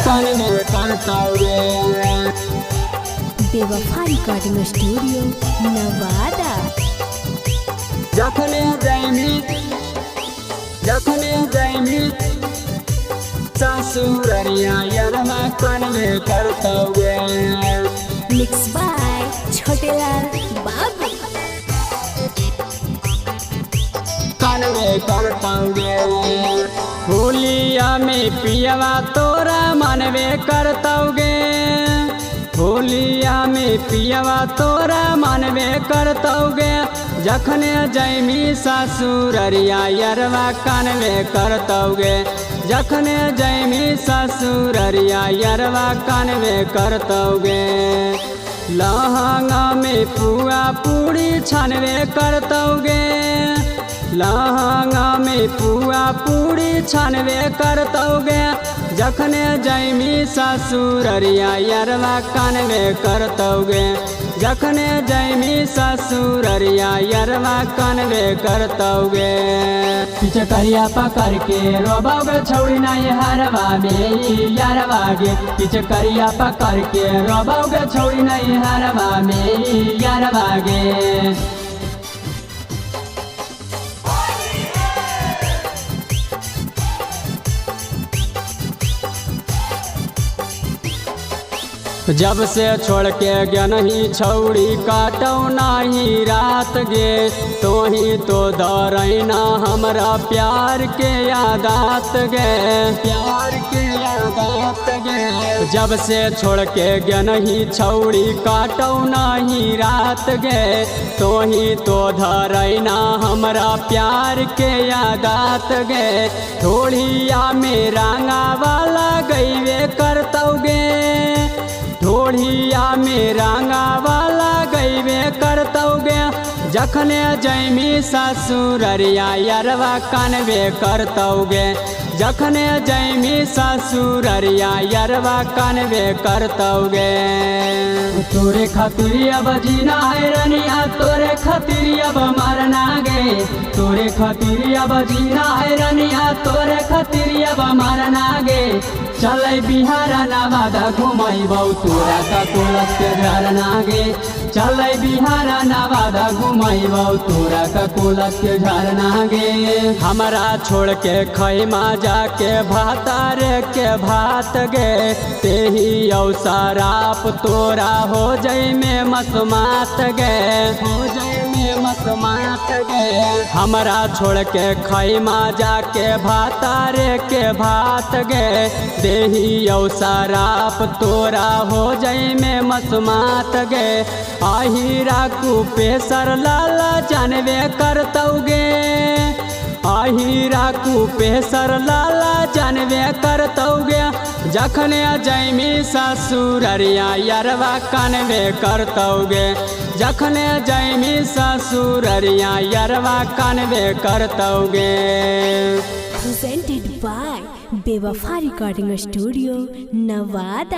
कानवे करतावे। बेवफा recording studio Nawada. जखने जैमी ससुररिया यरमा कानवे करतावे। मिक्स बाय छोटेलाल बाबू। कानवे करतावे। होलिया में पियवा तोरा मनवे करतावे। होलिया में पियवा तोरा मनवे करतावे। जखने जैमी ससुररिया यरवा कानवे करतावे। जखने जैमी ससुररिया यरवा कानवे करतावे। लहंगा में पुआ पूरी छानवे करतावे। लहंगा में पुआ पूरी छानवे करतावे। जखने जैमी ससुररिया यरवा कानवे करतावे। जखने जैमी ससुररिया यरवा कानवे करतावे। पीछे करिया पकड़ के रोबावे छौड़ी नहीं हरवा में यारवा गे। पीछे करिया पकड़ के रोबावे छौड़ी नहीं हरवा में यारवा गे। जब से छोड़ के गया नहीं छौड़ी काटौ नहीं रात गे। तो ही तो दरैना हमरा प्यार के यादात गे। प्यार के यादात गे। जब से छोड़ के गया नहीं छौड़ी काटौ नहीं रात गे। तो ही तो धरैना हमरा प्यार के यादात गे। थोड़िया में रांगा वाला गईवे करतौ गे। ढोढ़िया में रांगा वाला गईवे करतौगे। जखने जैमी ससुररिया यरवा कानवे करतौगे। जखने जैमी ससुररिया यरवा कानवे करतौगे। तोरे खातिर अब जीना है रनिया तोरे खातिर अब मरना गे। तोरे खातिर अब जीना है रनिया तोरे खातिर अब मरना गे। चलै बिहार नवादा घुमैबौ तोरा का कोलस के झरना गे। चलै बिहार नवादा घुमैबौ तोरा का कोलस के झरना गे। हमरा छोड़ के खैमा जाके भातार के भात गे। तेही अवसराप तोरा हो जई में मसमात गे। हो जई में मसमात गे। हमरा छोड़ के खैमा जाके भातार के भात गे। देही अवसराप तोरा हो जई में मसमात गे। आहिरा कुपेसर लाला जानवे करतौगे। आहिरा कुपेसर लाला जानवे करतौगे। जखने जैमी ससुररिया यरवा कानवे करतौगे। जखने जैमी ससुररिया यरवा कानवे करतौगे। Presented by बेवफा रिकॉर्डिंग स्टूडियो नवादा।